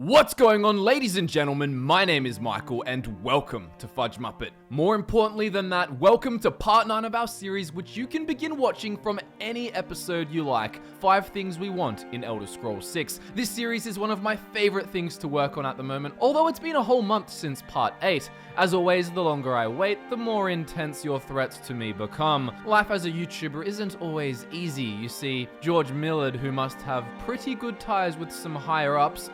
What's going on, ladies and gentlemen? My name is Michael and welcome to FudgeMuppet. More importantly than that, welcome to part 9 of our series, which you can begin watching from any episode you like, 5 Things We Want in Elder Scrolls 6. This series is one of my favorite things to work on at the moment, although it's been a whole month since part 8. As always, the longer I wait, the more intense your threats to me become. Life as a YouTuber isn't always easy. You see, George Millard, who must have pretty good ties with some higher-ups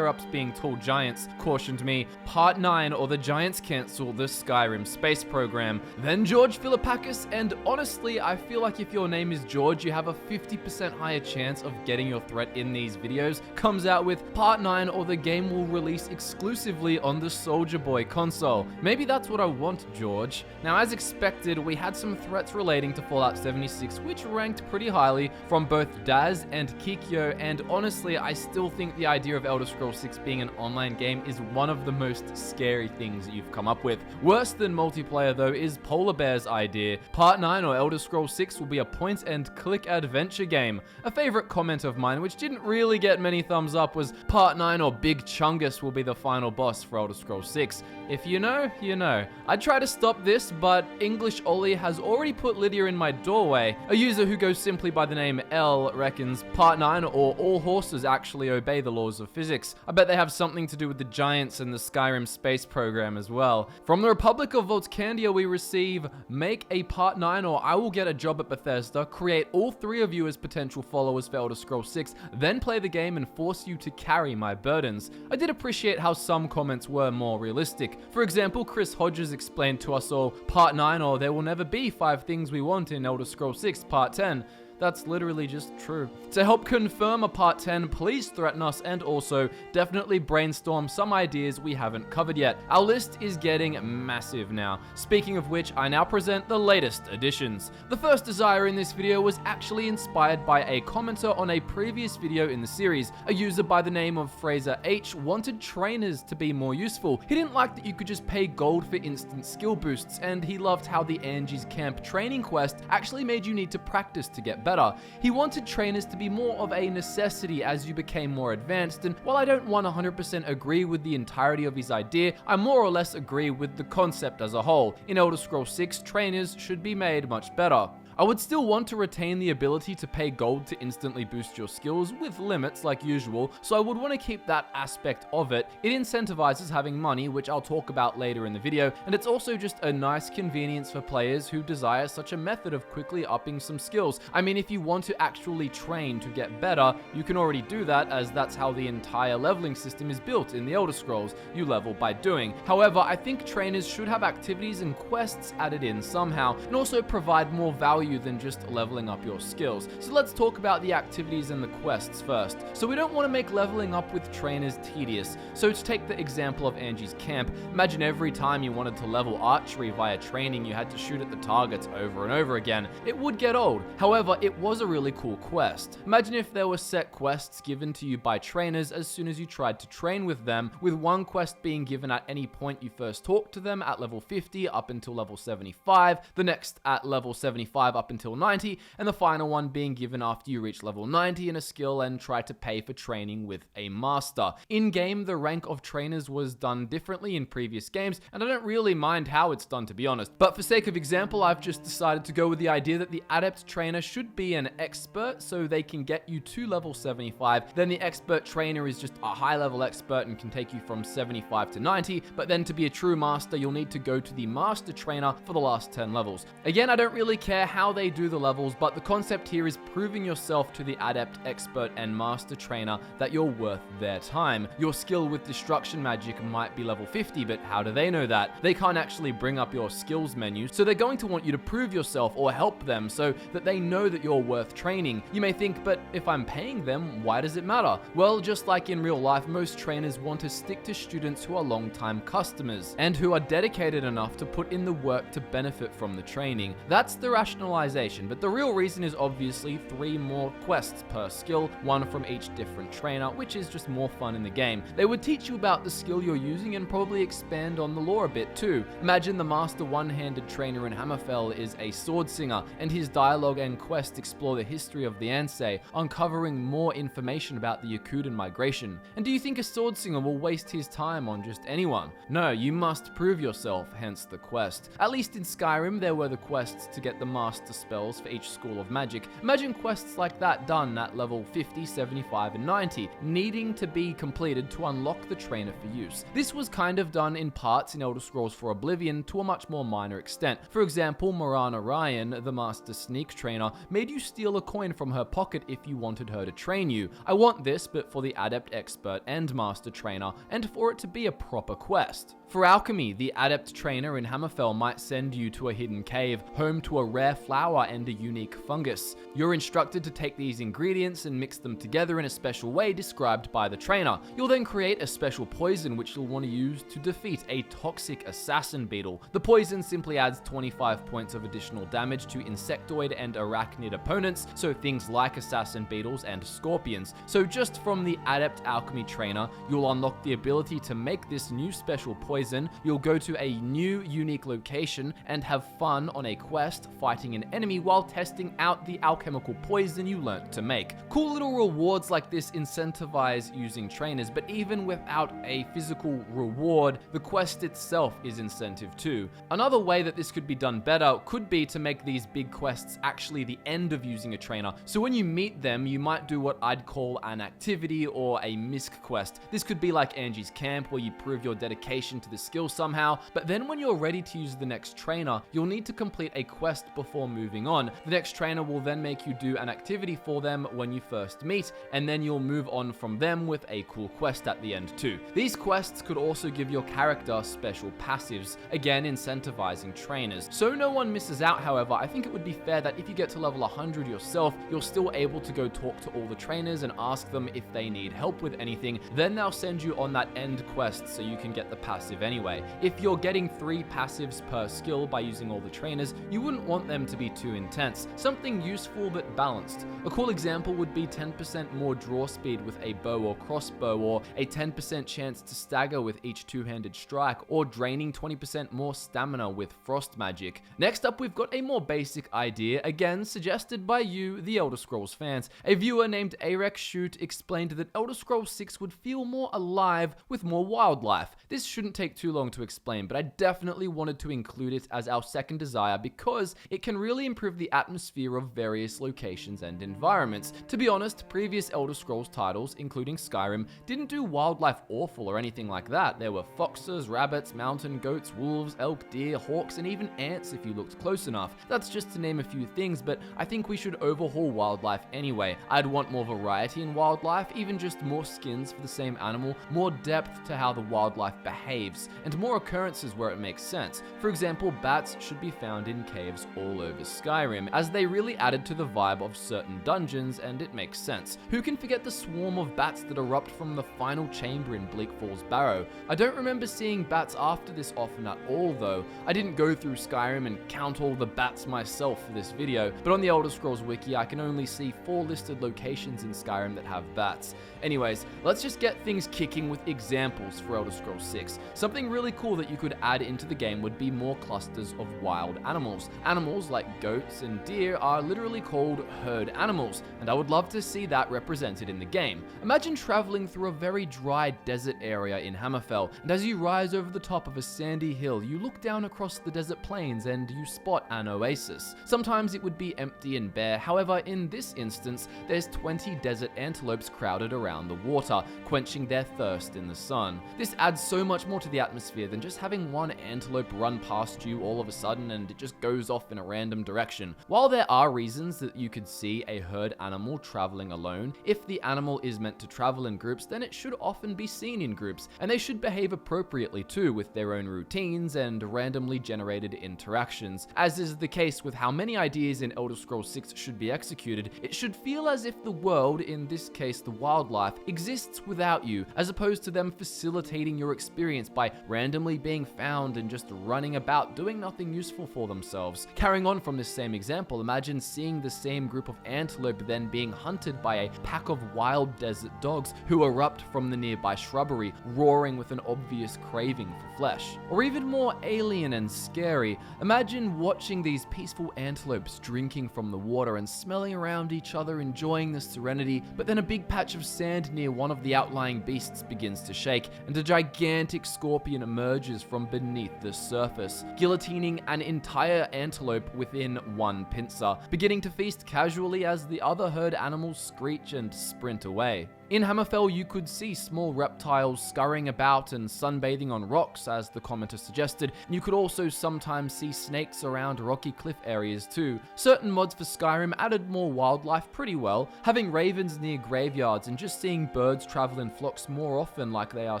being tall giants, cautioned me, part 9 or the giants cancel the Skyrim space program. Then George Philippakis, and honestly, I feel like if your name is George, you have a 50% higher chance of getting your threat in these videos, comes out with part 9 or the game will release exclusively on the Soldier Boy console. Maybe that's what I want, George. Now, as expected, we had some threats relating to Fallout 76, which ranked pretty highly from both Daz and Kikyo, and honestly, I still think the idea of Elder Scrolls 6 being an online game is one of the most scary things you've come up with. Worse than multiplayer though is Polar Bear's idea. Part 9 or Elder Scrolls 6 will be a point-and-click adventure game. A favorite comment of mine, which didn't really get many thumbs up, was Part 9 or Big Chungus will be the final boss for Elder Scrolls 6. If you know, you know. I'd try to stop this, but English Ollie has already put Lydia in my doorway. A user who goes simply by the name L reckons Part 9 or all horses actually obey the laws of physics. I bet they have something to do with the giants and the Skyrim space program as well. From the Republic of Voltcandia we receive, make a part 9 or I will get a job at Bethesda, create all 3 of you as potential followers for Elder Scrolls 6, then play the game and force you to carry my burdens. I did appreciate how some comments were more realistic. For example, Chris Hodges explained to us all, part 9 or there will never be 5 things we want in Elder Scrolls 6 part 10. That's literally just true. To help confirm a part 10, please threaten us and also definitely brainstorm some ideas we haven't covered yet. Our list is getting massive now. Speaking of which, I now present the latest additions. The first desire in this video was actually inspired by a commenter on a previous video in the series. A user by the name of Fraser H wanted trainers to be more useful. He didn't like that you could just pay gold for instant skill boosts, and he loved how the Angie's Camp training quest actually made you need to practice to get better. He wanted trainers to be more of a necessity as you became more advanced, and while I don't 100% agree with the entirety of his idea, I more or less agree with the concept as a whole. In Elder Scrolls 6, trainers should be made much better. I would still want to retain the ability to pay gold to instantly boost your skills with limits like usual, so I would want to keep that aspect of it. It incentivizes having money, which I'll talk about later in the video, and it's also just a nice convenience for players who desire such a method of quickly upping some skills. I mean, if you want to actually train to get better, you can already do that, as that's how the entire leveling system is built in the Elder Scrolls. You level by doing. However, I think trainers should have activities and quests added in somehow, and also provide more value than just leveling up your skills. So let's talk about the activities and the quests first. So we don't want to make leveling up with trainers tedious. So to take the example of Angie's Camp, imagine every time you wanted to level archery via training, you had to shoot at the targets over and over again. It would get old. However, it was a really cool quest. Imagine if there were set quests given to you by trainers as soon as you tried to train with them, with one quest being given at any point you first talked to them at level 50 up until level 75, the next at level 75 up until 90, and the final one being given after you reach level 90 in a skill and try to pay for training with a master. In-game, the rank of trainers was done differently in previous games, and I don't really mind how it's done, to be honest. But for sake of example, I've just decided to go with the idea that the adept trainer should be an expert, so they can get you to level 75. Then the expert trainer is just a high-level expert and can take you from 75 to 90, but then to be a true master, you'll need to go to the master trainer for the last 10 levels. Again, I don't really care how they do the levels, but the concept here is proving yourself to the adept, expert, and master trainer that you're worth their time. Your skill with destruction magic might be level 50, but how do they know that? They can't actually bring up your skills menu, so they're going to want you to prove yourself or help them so that they know that you're worth training. You may think, but if I'm paying them, why does it matter? Well, just like in real life, most trainers want to stick to students who are long-time customers and who are dedicated enough to put in the work to benefit from the training. That's the rationale personalization, but the real reason is obviously 3 more quests per skill, 1 from each different trainer, which is just more fun in the game. They would teach you about the skill you're using and probably expand on the lore a bit too. Imagine the master one-handed trainer in Hammerfell is a sword singer, and his dialogue and quest explore the history of the Ansei, uncovering more information about the Yakuden migration. And do you think a sword singer will waste his time on just anyone? No, you must prove yourself, hence the quest. At least in Skyrim, there were the quests to get the master spells for each school of magic. Imagine quests like that done at level 50, 75, and 90, needing to be completed to unlock the trainer for use. This was kind of done in parts in Elder Scrolls for Oblivion to a much more minor extent. For example, Morana Ryan, the master sneak trainer, made you steal a coin from her pocket if you wanted her to train you. I want this, but for the adept, expert, and master trainer, and for it to be a proper quest. For alchemy, the adept trainer in Hammerfell might send you to a hidden cave, home to a rare flower and a unique fungus. You're instructed to take these ingredients and mix them together in a special way described by the trainer. You'll then create a special poison which you'll want to use to defeat a toxic assassin beetle. The poison simply adds 25 points of additional damage to insectoid and arachnid opponents, so things like assassin beetles and scorpions. So just from the adept alchemy trainer, you'll unlock the ability to make this new special poison. You'll go to a new unique location and have fun on a quest fighting an enemy while testing out the alchemical poison you learnt to make. Cool little rewards like this incentivize using trainers, but even without a physical reward, the quest itself is incentive too. Another way that this could be done better could be to make these big quests actually the end of using a trainer. So when you meet them, you might do what I'd call an activity or a misc quest. This could be like Angie's Camp, where you prove your dedication to the skill somehow, but then when you're ready to use the next trainer, you'll need to complete a quest before moving on. The next trainer will then make you do an activity for them when you first meet, and then you'll move on from them with a cool quest at the end too. These quests could also give your character special passives, again incentivizing trainers. So no one misses out, however, I think it would be fair that if you get to level 100 yourself, you're still able to go talk to all the trainers and ask them if they need help with anything. Then they'll send you on that end quest so you can get the passive anyway. If you're getting 3 passives per skill by using all the trainers, you wouldn't want them to be too intense. Something useful but balanced. A cool example would be 10% more draw speed with a bow or crossbow, or a 10% chance to stagger with each two-handed strike, or draining 20% more stamina with frost magic. Next up, we've got a more basic idea, again suggested by you, the Elder Scrolls fans. A viewer named Arek Shoot explained that Elder Scrolls 6 would feel more alive with more wildlife. This shouldn't take too long to explain, but I definitely wanted to include it as our second desire because it can really improve the atmosphere of various locations and environments. To be honest, previous Elder Scrolls titles, including Skyrim, didn't do wildlife awful or anything like that. There were foxes, rabbits, mountain goats, wolves, elk, deer, hawks, and even ants if you looked close enough. That's just to name a few things, but I think we should overhaul wildlife anyway. I'd want more variety in wildlife, even just more skins for the same animal, more depth to how the wildlife behaves, and more occurrences where it makes sense. For example, bats should be found in caves all over Skyrim, as they really added to the vibe of certain dungeons, and it makes sense. Who can forget the swarm of bats that erupt from the final chamber in Bleak Falls Barrow? I don't remember seeing bats after this often at all though. I didn't go through Skyrim and count all the bats myself for this video, but on the Elder Scrolls wiki I can only see 4 listed locations in Skyrim that have bats. Anyways, let's just get things kicking with examples for Elder Scrolls 6. Something really cool that you could add into the game would be more clusters of wild animals. Animals like goats and deer are literally called herd animals, and I would love to see that represented in the game. Imagine traveling through a very dry desert area in Hammerfell, and as you rise over the top of a sandy hill, you look down across the desert plains and you spot an oasis. Sometimes it would be empty and bare, however in this instance, there's 20 desert antelopes crowded around the water, quenching their thirst in the sun. This adds so much more to the atmosphere than just having one antelope run past you all of a sudden and it just goes off in a random direction. While there are reasons that you could see a herd animal traveling alone, if the animal is meant to travel in groups, then it should often be seen in groups, and they should behave appropriately too, with their own routines and randomly generated interactions. As is the case with how many ideas in Elder Scrolls 6 should be executed, it should feel as if the world, in this case the wildlife, exists without you, as opposed to them facilitating your experience by randomly being found and just running about doing nothing useful for themselves. Carrying on on from this same example, imagine seeing the same group of antelope then being hunted by a pack of wild desert dogs who erupt from the nearby shrubbery, roaring with an obvious craving for flesh. Or even more alien and scary, imagine watching these peaceful antelopes drinking from the water and smelling around each other, enjoying the serenity, but then a big patch of sand near one of the outlying beasts begins to shake, and a gigantic scorpion emerges from beneath the surface, guillotining an entire antelope within one pincer, beginning to feast casually as the other herd animals screech and sprint away. In Hammerfell, you could see small reptiles scurrying about and sunbathing on rocks, as the commenter suggested, and you could also sometimes see snakes around rocky cliff areas too. Certain mods for Skyrim added more wildlife pretty well, having ravens near graveyards and just seeing birds travel in flocks more often like they are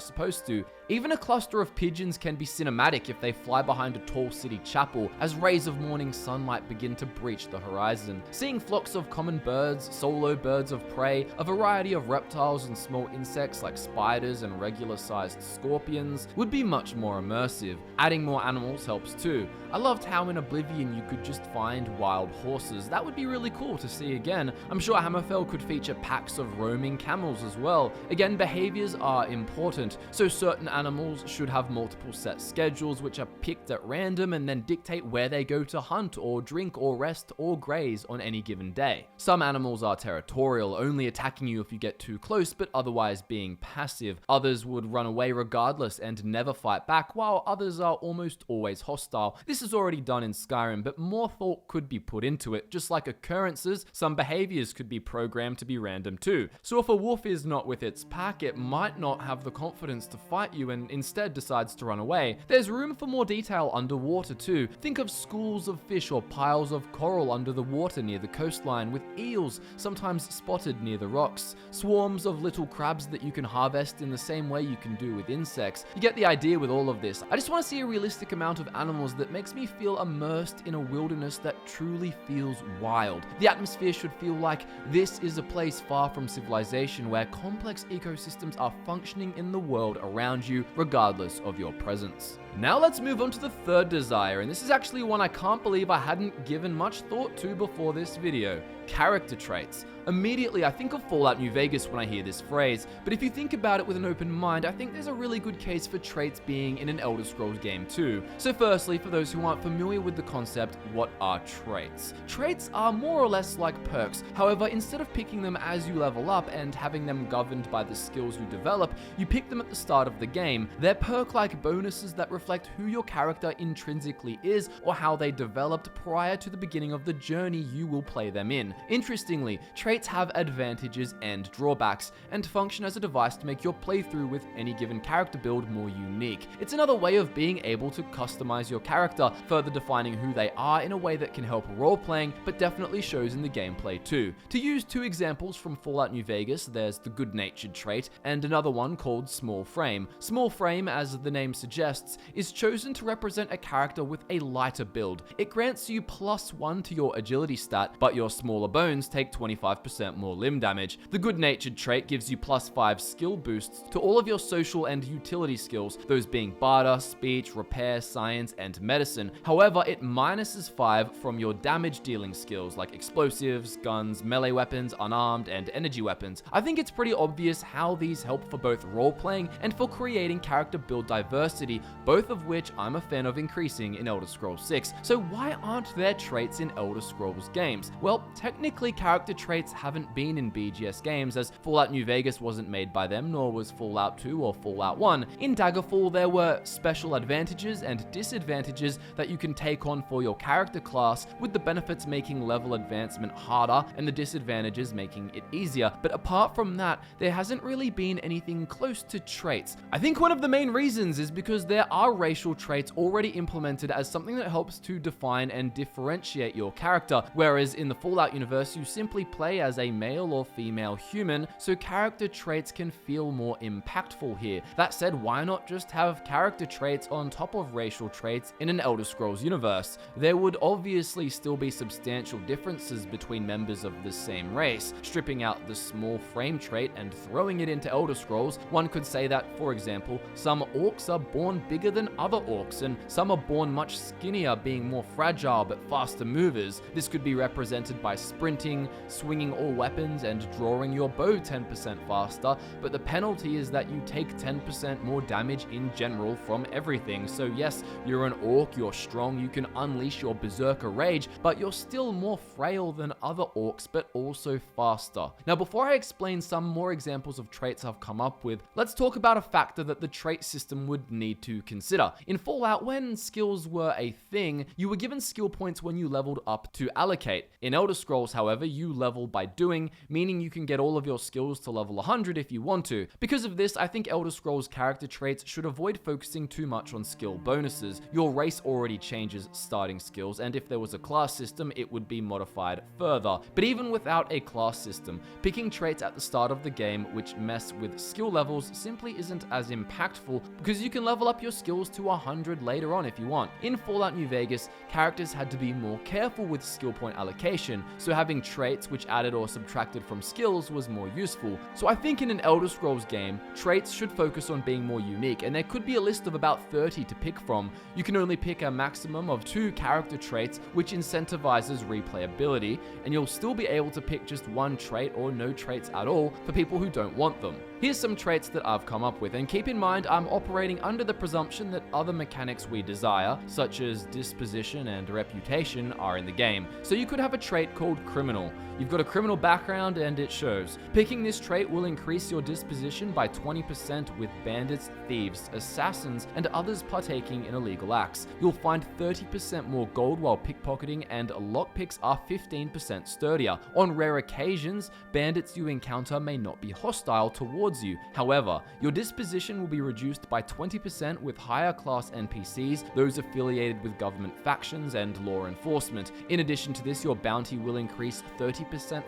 supposed to. Even a cluster of pigeons can be cinematic if they fly behind a tall city chapel, as rays of morning sunlight begin to breach the horizon. Seeing flocks of common birds, solo birds of prey, a variety of reptiles and small insects like spiders and regular-sized scorpions would be much more immersive. Adding more animals helps too. I loved how in Oblivion you could just find wild horses. That would be really cool to see again. I'm sure Hammerfell could feature packs of roaming camels as well. Again, behaviors are important, so certain animals should have multiple set schedules which are picked at random and then dictate where they go to hunt or drink or rest or graze on any given day. Some animals are territorial, only attacking you if you get too close, but otherwise being passive. Others would run away regardless and never fight back, while others are almost always hostile. This is already done in Skyrim, but more thought could be put into it. Just like occurrences, some behaviors could be programmed to be random too. So if a wolf is not with its pack, it might not have the confidence to fight you and instead decides to run away. There's room for more detail underwater too. Think of schools of fish or piles of coral under the water near the coastline, with eels sometimes spotted near the rocks. Swarms of little crabs that you can harvest in the same way you can do with insects. You get the idea with all of this. I just want to see a realistic amount of animals that makes me feel immersed in a wilderness that truly feels wild. The atmosphere should feel like this is a place far from civilization where complex ecosystems are functioning in the world around you, regardless of your presence. Now let's move on to the third desire, and this is actually one I can't believe I hadn't given much thought to before this video. Character traits. Immediately, I think of Fallout New Vegas when I hear this phrase, but if you think about it with an open mind, I think there's a really good case for traits being in an Elder Scrolls game too. So firstly, for those who aren't familiar with the concept, what are traits? Traits are more or less like perks. However, instead of picking them as you level up and having them governed by the skills you develop, you pick them at the start of the game. They're perk-like bonuses that reflect who your character intrinsically is or how they developed prior to the beginning of the journey you will play them in. Interestingly, traits have advantages and drawbacks, and function as a device to make your playthrough with any given character build more unique. It's another way of being able to customize your character, further defining who they are in a way that can help role-playing, but definitely shows in the gameplay too. To use two examples from Fallout New Vegas, there's the good-natured trait, and another one called small frame. Small frame, as the name suggests, is chosen to represent a character with a lighter build. It grants you +1 to your agility stat, but your smaller bones take 25% more limb damage. The good-natured trait gives you +5 skill boosts to all of your social and utility skills, those being barter, speech, repair, science, and medicine. However, it minuses 5 from your damage dealing skills like explosives, guns, melee weapons, unarmed, and energy weapons. I think it's pretty obvious how these help for both role-playing and for creating character build diversity, both of which I'm a fan of increasing in Elder Scrolls 6. So why aren't there traits in Elder Scrolls games? Well, technically character traits haven't been in BGS games, as Fallout New Vegas wasn't made by them, nor was Fallout 2 or Fallout 1. In Daggerfall, there were special advantages and disadvantages that you can take on for your character class, with the benefits making level advancement harder and the disadvantages making it easier. But apart from that, there hasn't really been anything close to traits. I think one of the main reasons is because there are racial traits already implemented as something that helps to define and differentiate your character, whereas in the Fallout universe, you simply play as a male or female human, so character traits can feel more impactful here. That said, why not just have character traits on top of racial traits in an Elder Scrolls universe? There would obviously still be substantial differences between members of the same race. Stripping out the small frame trait and throwing it into Elder Scrolls, one could say that, for example, some orcs are born bigger than other orcs, and some are born much skinnier, being more fragile but faster movers. This could be represented by sprinting, swinging all weapons, and drawing your bow 10% faster, but the penalty is that you take 10% more damage in general from everything. So yes, you're an orc, you're strong, you can unleash your berserker rage, but you're still more frail than other orcs, but also faster. Now, before I explain some more examples of traits I've come up with, let's talk about a factor that the trait system would need to consider. In Fallout, when skills were a thing, you were given skill points when you leveled up to allocate. In Elder Scrolls, however, you level by doing, meaning you can get all of your skills to level 100 if you want to. Because of this, I think Elder Scrolls character traits should avoid focusing too much on skill bonuses. Your race already changes starting skills, and if there was a class system, it would be modified further. But even without a class system, picking traits at the start of the game which mess with skill levels simply isn't as impactful, because you can level up your skills to 100 later on if you want. In Fallout New Vegas, characters had to be more careful with skill point allocation, so having traits which added or subtracted from skills was more useful. So I think in an Elder Scrolls game, traits should focus on being more unique, and there could be a list of about 30 to pick from. You can only pick a maximum of 2 character traits, which incentivizes replayability, and you'll still be able to pick just one trait or no traits at all for people who don't want them. Here's some traits that I've come up with, and keep in mind I'm operating under the presumption that other mechanics we desire, such as disposition and reputation, are in the game. So you could have a trait called criminal. You've got a criminal background and it shows. Picking this trait will increase your disposition by 20% with bandits, thieves, assassins, and others partaking in illegal acts. You'll find 30% more gold while pickpocketing, and lockpicks are 15% sturdier. On rare occasions, bandits you encounter may not be hostile towards you. However, your disposition will be reduced by 20% with higher class NPCs, those affiliated with government factions and law enforcement. In addition to this, your bounty will increase 30%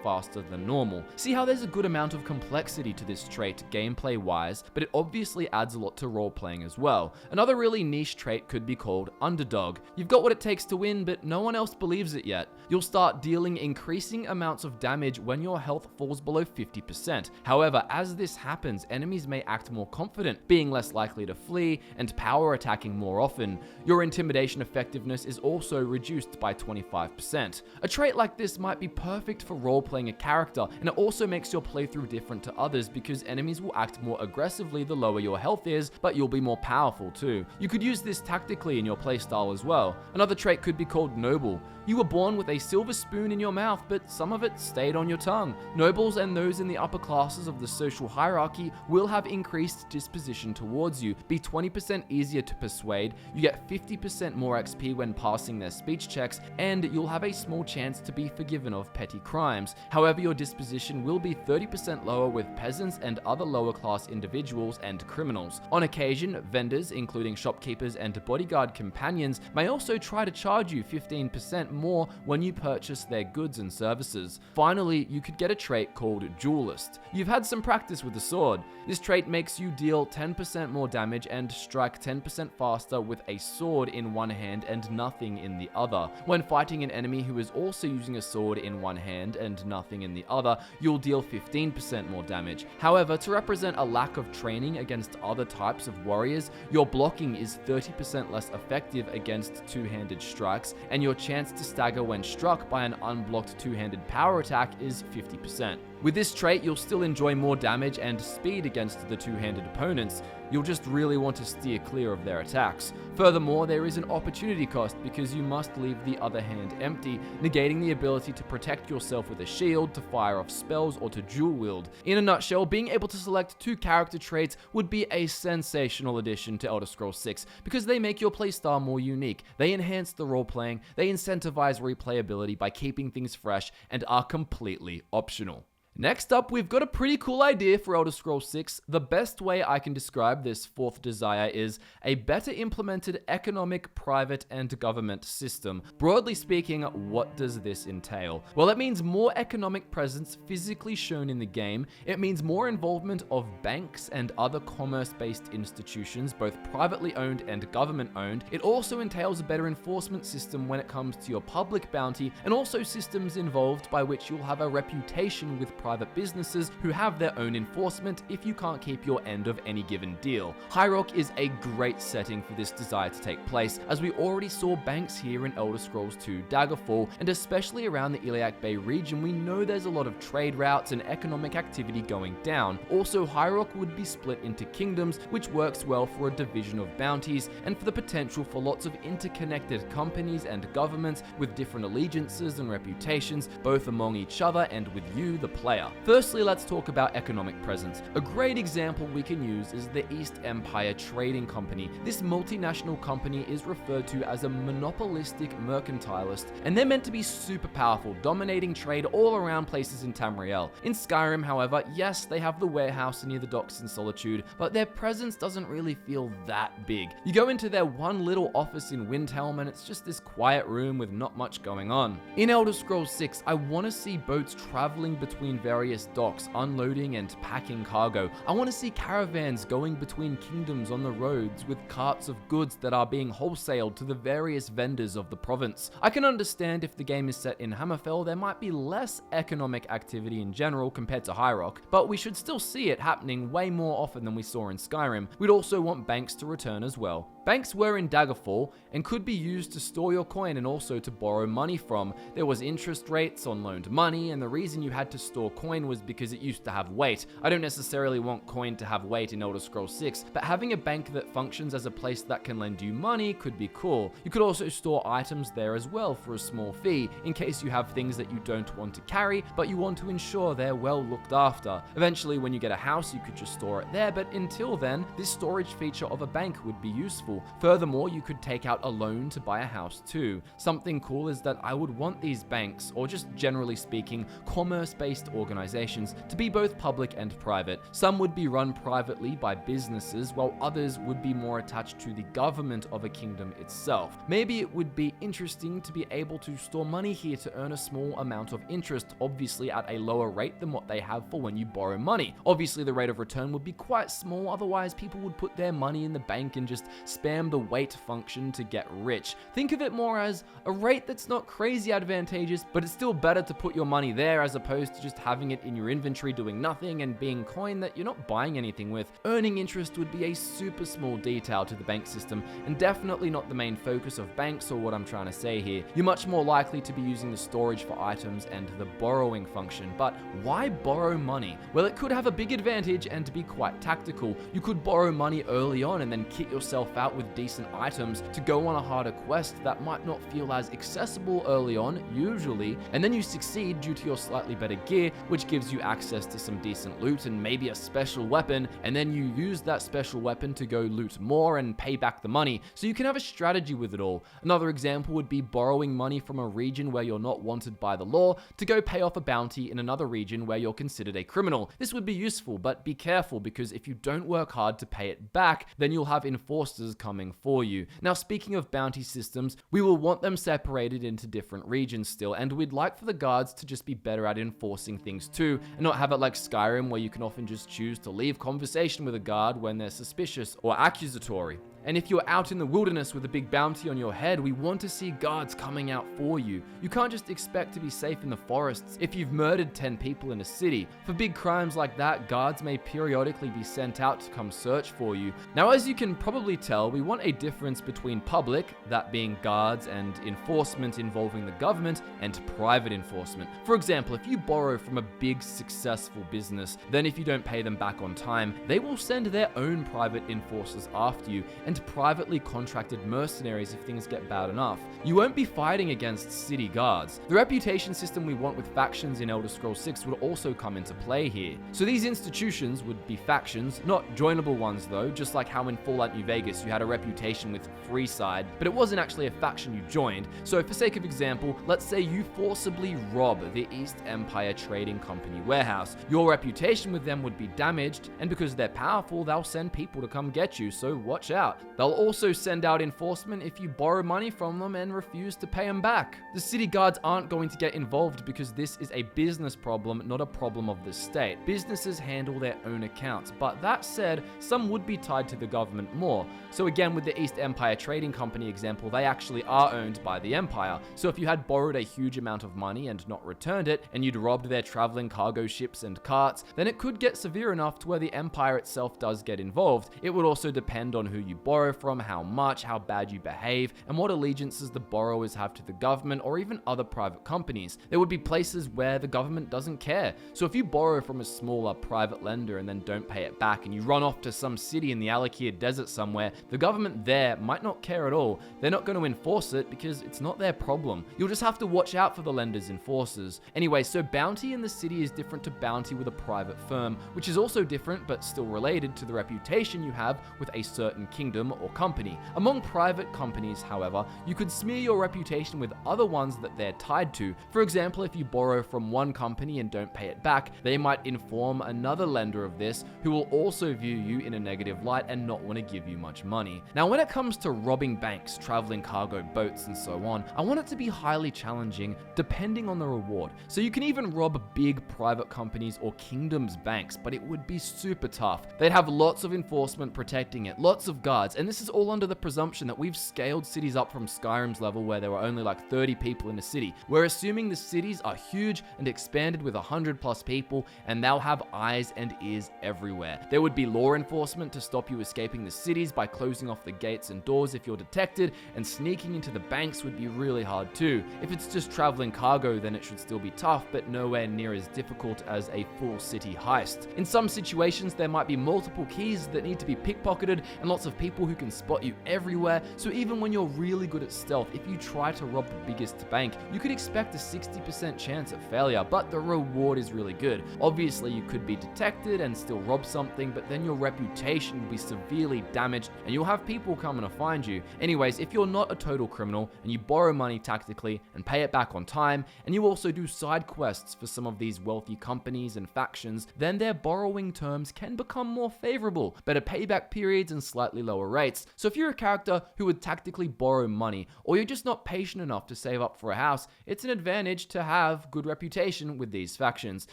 faster than normal. See how there's a good amount of complexity to this trait gameplay wise, but it obviously adds a lot to role playing as well. Another really niche trait could be called underdog. You've got what it takes to win, but no one else believes it yet. You'll start dealing increasing amounts of damage when your health falls below 50%. However, as this happens, enemies may act more confident, being less likely to flee and power attacking more often. Your intimidation effectiveness is also reduced by 25%. A trait like this might be perfect for role-playing a character, and it also makes your playthrough different to others because enemies will act more aggressively the lower your health is, but you'll be more powerful too. You could use this tactically in your playstyle as well. Another trait could be called noble. You were born with a silver spoon in your mouth, but some of it stayed on your tongue. Nobles and those in the upper classes of the social hierarchy will have increased disposition towards you, be 20% easier to persuade, you get 50% more XP when passing their speech checks, and you'll have a small chance to be forgiven of petty crimes. However, your disposition will be 30% lower with peasants and other lower class individuals and criminals. On occasion, vendors, including shopkeepers and bodyguard companions, may also try to charge you 15% more when you purchase their goods and services. Finally, you could get a trait called duelist. You've had some practice with the sword. This trait makes you deal 10% more damage and strike 10% faster with a sword in one hand and nothing in the other. When fighting an enemy who is also using a sword in one hand and nothing in the other, you'll deal 15% more damage. However, to represent a lack of training against other types of warriors, your blocking is 30% less effective against two-handed strikes, and your chance to stagger when struck by an unblocked two-handed power attack is 50%. With this trait, you'll still enjoy more damage and speed against the two-handed opponents. You'll just really want to steer clear of their attacks. Furthermore, there is an opportunity cost because you must leave the other hand empty, negating the ability to protect yourself with a shield, to fire off spells, or to dual wield. In a nutshell, being able to select 2 character traits would be a sensational addition to Elder Scrolls 6 because they make your playstyle more unique. They enhance the role-playing, they incentivize replayability by keeping things fresh, and are completely optional. Next up, we've got a pretty cool idea for Elder Scrolls 6. The best way I can describe this fourth desire is a better implemented economic, private, and government system. Broadly speaking, what does this entail? Well, it means more economic presence physically shown in the game. It means more involvement of banks and other commerce-based institutions, both privately owned and government-owned. It also entails a better enforcement system when it comes to your public bounty, and also systems involved by which you'll have a reputation with private businesses who have their own enforcement if you can't keep your end of any given deal. High Rock is a great setting for this desire to take place, as we already saw banks here in Elder Scrolls 2 Daggerfall, and especially around the Iliac Bay region, we know there's a lot of trade routes and economic activity going down. Also, High Rock would be split into kingdoms, which works well for a division of bounties, and for the potential for lots of interconnected companies and governments with different allegiances and reputations, both among each other and with you, the player. Firstly, let's talk about economic presence. A great example we can use is the East Empire Trading Company. This multinational company is referred to as a monopolistic mercantilist, and they're meant to be super powerful, dominating trade all around places in Tamriel. In Skyrim, however, yes, they have the warehouse near the docks in Solitude, but their presence doesn't really feel that big. You go into their one little office in Windhelm and it's just this quiet room with not much going on. In Elder Scrolls 6, I want to see boats traveling between various docks, unloading and packing cargo. I want to see caravans going between kingdoms on the roads with carts of goods that are being wholesaled to the various vendors of the province. I can understand if the game is set in Hammerfell, there might be less economic activity in general compared to High Rock, but we should still see it happening way more often than we saw in Skyrim. We'd also want banks to return as well. Banks were in Daggerfall and could be used to store your coin and also to borrow money from. There was interest rates on loaned money, and the reason you had to store coin was because it used to have weight. I don't necessarily want coin to have weight in Elder Scrolls 6, but having a bank that functions as a place that can lend you money could be cool. You could also store items there as well for a small fee, in case you have things that you don't want to carry, but you want to ensure they're well looked after. Eventually, when you get a house, you could just store it there, but until then, this storage feature of a bank would be useful. Furthermore, you could take out a loan to buy a house too. Something cool is that I would want these banks, or just generally speaking, commerce-based organizations, to be both public and private. Some would be run privately by businesses, while others would be more attached to the government of a kingdom itself. Maybe it would be interesting to be able to store money here to earn a small amount of interest, obviously at a lower rate than what they have for when you borrow money. Obviously, the rate of return would be quite small, otherwise people would put their money in the bank and just spam the wait function to get rich. Think of it more as a rate that's not crazy advantageous, but it's still better to put your money there as opposed to just having it in your inventory doing nothing and being coin that you're not buying anything with. Earning interest would be a super small detail to the bank system, and definitely not the main focus of banks or what I'm trying to say here. You're much more likely to be using the storage for items and the borrowing function, but why borrow money? Well, it could have a big advantage and be quite tactical. You could borrow money early on and then kit yourself out with decent items to go on a harder quest that might not feel as accessible early on, usually, and then you succeed due to your slightly better gear, which gives you access to some decent loot and maybe a special weapon, and then you use that special weapon to go loot more and pay back the money, so you can have a strategy with it all. Another example would be borrowing money from a region where you're not wanted by the law to go pay off a bounty in another region where you're considered a criminal. This would be useful, but be careful, because if you don't work hard to pay it back, then you'll have enforcers coming for you. Now, speaking of bounty systems, we will want them separated into different regions still, and we'd like for the guards to just be better at enforcing things too, and not have it like Skyrim where you can often just choose to leave conversation with a guard when they're suspicious or accusatory. And if you're out in the wilderness with a big bounty on your head, we want to see guards coming out for you. You can't just expect to be safe in the forests if you've murdered 10 people in a city. For big crimes like that, guards may periodically be sent out to come search for you. Now, as you can probably tell, we want a difference between public, that being guards, and enforcement involving the government, and private enforcement. For example, if you borrow from a big successful business, then if you don't pay them back on time, they will send their own private enforcers after you, and privately contracted mercenaries if things get bad enough. You won't be fighting against city guards. The reputation system we want with factions in Elder Scrolls 6 would also come into play here. So these institutions would be factions, not joinable ones though, just like how in Fallout New Vegas you had a reputation with Freeside, but it wasn't actually a faction you joined. So for sake of example, let's say you forcibly rob the East Empire Trading Company warehouse. Your reputation with them would be damaged, and because they're powerful, they'll send people to come get you, so watch out. They'll also send out enforcement if you borrow money from them and refuse to pay them back. The city guards aren't going to get involved because this is a business problem, not a problem of the state. Businesses handle their own accounts, but that said, some would be tied to the government more. So again, with the East Empire Trading Company example, they actually are owned by the Empire. So if you had borrowed a huge amount of money and not returned it, and you'd robbed their traveling cargo ships and carts, then it could get severe enough to where the Empire itself does get involved. It would also depend on who you borrow from, how much, how bad you behave, and what allegiances the borrowers have to the government or even other private companies. There would be places where the government doesn't care. So if you borrow from a smaller private lender and then don't pay it back, and you run off to some city in the Alakir Desert somewhere, the government there might not care at all. They're not going to enforce it because it's not their problem. You'll just have to watch out for the lender's enforcers. Anyway, so bounty in the city is different to bounty with a private firm, which is also different but still related to the reputation you have with a certain kingdom or company. Among private companies, however, you could smear your reputation with other ones that they're tied to. For example, if you borrow from one company and don't pay it back, they might inform another lender of this, who will also view you in a negative light and not want to give you much money. Now, when it comes to robbing banks, traveling cargo boats, and so on, I want it to be highly challenging depending on the reward. So you can even rob big private companies or kingdoms' banks, but it would be super tough. They'd have lots of enforcement protecting it, lots of guards, and this is all under the presumption that we've scaled cities up from Skyrim's level where there were only like 30 people in a city. We're assuming the cities are huge and expanded with 100+ people, and they'll have eyes and ears everywhere. There would be law enforcement to stop you escaping the cities by closing off the gates and doors if you're detected, and sneaking into the banks would be really hard too. If it's just traveling cargo, then it should still be tough, but nowhere near as difficult as a full city heist. In some situations, there might be multiple keys that need to be pickpocketed and lots of people who can spot you everywhere, so even when you're really good at stealth, if you try to rob the biggest bank, you could expect a 60% chance at failure, but the reward is really good. Obviously, you could be detected and still rob something, but then your reputation will be severely damaged and you'll have people coming to find you. Anyways, if you're not a total criminal and you borrow money tactically and pay it back on time, and you also do side quests for some of these wealthy companies and factions, then their borrowing terms can become more favorable, better payback periods and slightly lower rates. So if you're a character who would tactically borrow money, or you're just not patient enough to save up for a house, it's an advantage to have good reputation with these factions.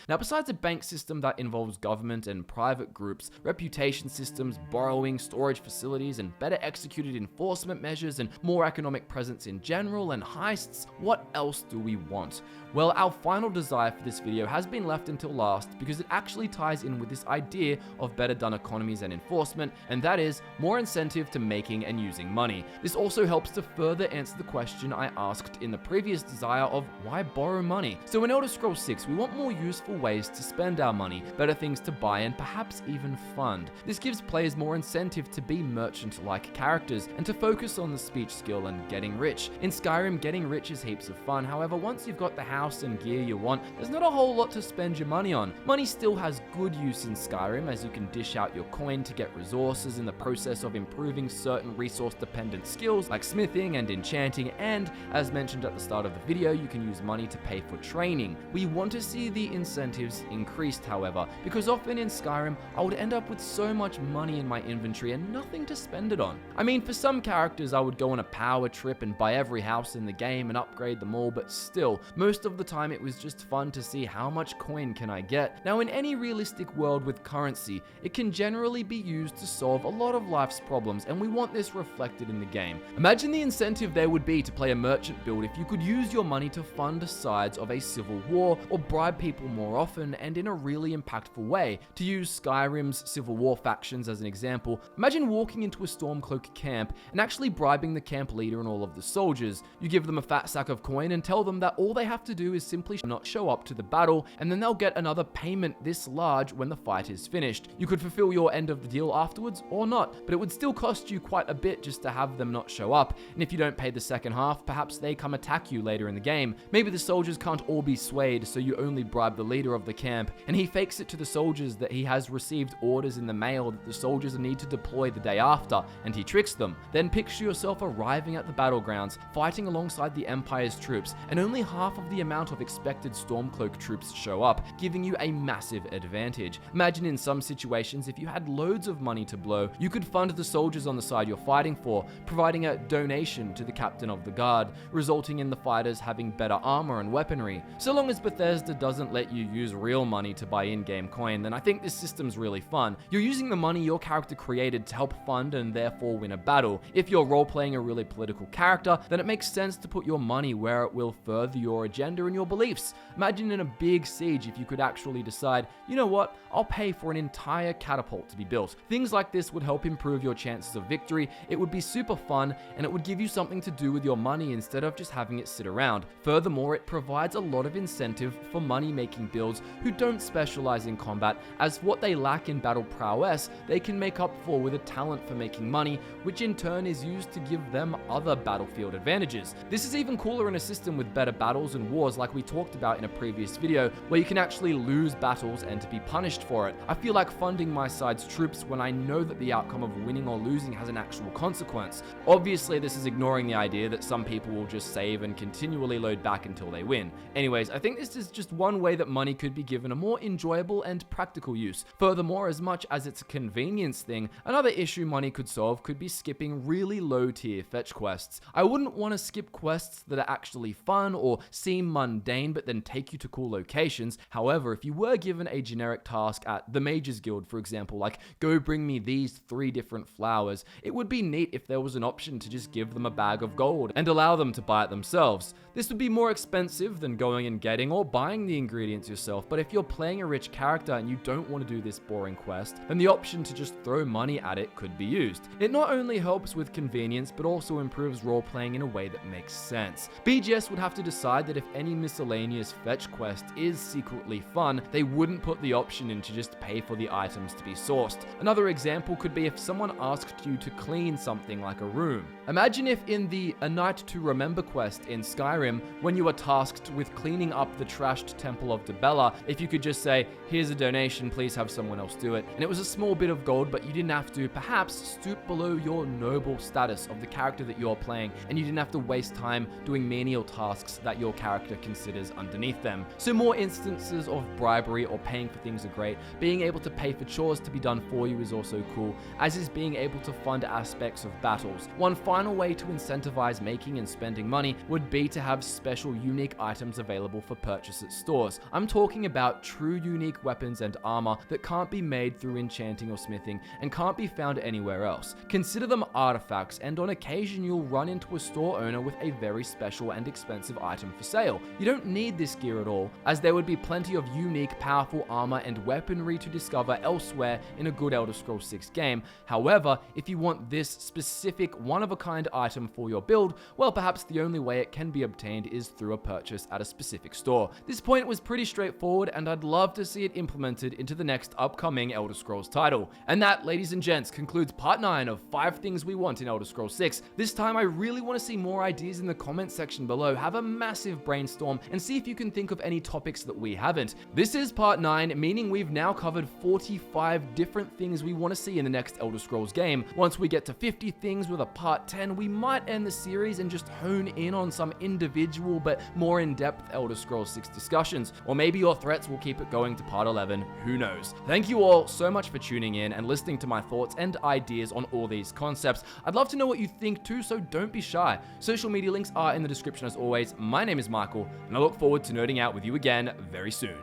Now, besides a bank system that involves government and private groups, reputation systems, borrowing, storage facilities, and better executed enforcement measures, and more economic presence in general, and heists, what else do we want? Well, our final desire for this video has been left until last because it actually ties in with this idea of better done economies and enforcement, and that is more incentive to making and using money. This also helps to further answer the question I asked in the previous desire of why borrow money. So in Elder Scrolls 6, we want more useful ways to spend our money, better things to buy, and perhaps even fund. This gives players more incentive to be merchant-like characters and to focus on the speech skill and getting rich. In Skyrim, getting rich is heaps of fun. However, once you've got the house and gear you want, there's not a whole lot to spend your money on. Money still has good use in Skyrim, as you can dish out your coin to get resources in the process of improving certain resource-dependent skills like smithing and enchanting, and as mentioned at the start of the video, you can use money to pay for training. We want to see the incentives increased, however, because often in Skyrim, I would end up with so much money in my inventory and nothing to spend it on. I mean, for some characters, I would go on a power trip and buy every house in the game and upgrade them all, but still, most of the time it was just fun to see how much coin can I get. Now, in any realistic world with currency, it can generally be used to solve a lot of life's problems, and we want this reflected in the game. Imagine the incentive there would be to play a merchant build if you could use your money to fund sides of a civil war or bribe people more often and in a really impactful way. To use Skyrim's Civil War factions as an example, imagine walking into a Stormcloak camp and actually bribing the camp leader and all of the soldiers. You give them a fat sack of coin and tell them that all they have to do is simply not show up to the battle, and then they'll get another payment this large when the fight is finished. You could fulfill your end of the deal afterwards or not, but it would still cost you quite a bit just to have them not show up, and if you don't pay the second half, perhaps they come attack you later in the game. Maybe the soldiers can't all be swayed, so you only bribe the leader of the camp, and he fakes it to the soldiers that he has received orders in the mail that the soldiers need to deploy the day after, and he tricks them. Then picture yourself arriving at the battlegrounds, fighting alongside the Empire's troops, and only half of the amount of expected Stormcloak troops show up, giving you a massive advantage. Imagine in some situations, if you had loads of money to blow, you could fund the soldiers on the side you're fighting for, providing a donation to the captain of the guard, resulting in the fighters having better armor and weaponry. So long as Bethesda doesn't let you use real money to buy in-game coin, then I think this system's really fun. You're using the money your character created to help fund and therefore win a battle. If you're role-playing a really political character, then it makes sense to put your money where it will further your agenda and your beliefs. Imagine in a big siege if you could actually decide, you know what, I'll pay for an entire catapult to be built. Things like this would help improve your chances of victory, it would be super fun, and it would give you something to do with your money instead of just having it sit around. Furthermore, it provides a lot of incentive for money-making builds who don't specialize in combat, as what they lack in battle prowess, they can make up for with a talent for making money, which in turn is used to give them other battlefield advantages. This is even cooler in a system with better battles and wars like we talked about in a previous video, where you can actually lose battles and to be punished for it. I feel like funding my side's troops when I know that the outcome of winning or losing has an actual consequence. Obviously, this is ignoring the idea that some people will just save and continually load back until they win. Anyways, I think this is just one way that money could be given a more enjoyable and practical use. Furthermore, as much as it's a convenience thing, another issue money could solve could be skipping really low tier fetch quests. I wouldn't want to skip quests that are actually fun or seem mundane but then take you to cool locations. However, if you were given a generic task at the Mages Guild, for example, like go bring me these 3 different flowers, it would be neat if there was an option to just give them a bag of gold and allow them to buy it themselves. This would be more expensive than going and getting or buying the ingredients yourself, but if you're playing a rich character and you don't want to do this boring quest, then the option to just throw money at it could be used. It not only helps with convenience, but also improves role-playing in a way that makes sense. BGS would have to decide that if any miscellaneous fetch quest is secretly fun, they wouldn't put the option in to just pay for the items to be sourced. Another example could be if someone asked you to clean something like a room. Imagine if in the A Night to Remember quest in Skyrim, when you were tasked with cleaning up the trashed Temple of Dibella, if you could just say, here's a donation, please have someone else do it. And it was a small bit of gold, but you didn't have to perhaps stoop below your noble status of the character that you're playing, and you didn't have to waste time doing menial tasks that your character considers underneath them. So more instances of bribery or paying for things are great. Being able to pay for chores to be done for you is also cool, as is being able to fund aspects of battles. One final way to incentivize making and spending money would be to have special unique items available for purchase at stores. I'm talking about true unique weapons and armor that can't be made through enchanting or smithing and can't be found anywhere else. Consider them artifacts, and on occasion you'll run into a store owner with a very special and expensive item for sale. You don't need this gear at all, as there would be plenty of unique, powerful armor and weaponry to discover elsewhere in a good Elder Scrolls 6 game. However, if you want this specific one-of-a-kind item for your build, well, perhaps the only way it can be obtained is through a purchase at a specific store. This point was pretty straightforward, and I'd love to see it implemented into the next upcoming Elder Scrolls title. And that, ladies and gents, concludes part 9 of 5 things we want in Elder Scrolls 6. This time I really want to see more ideas in the comment section below. Have a massive brainstorm and see if you can think of any topics that we haven't. This is part 9, meaning we've now covered 45 different things we want to see in the next Elder Scrolls game. Once we get to 50 things with a part 10, we might end the series and just hone in on some individual but more in-depth Elder Scrolls 6 discussions. Or maybe your threats will keep it going to part 11, who knows. Thank you all so much for tuning in and listening to my thoughts and ideas on all these concepts. I'd love to know what you think too, so don't be shy. Social media links are in the description as always. My name is Michael, and I look forward to nerding out with you again very soon.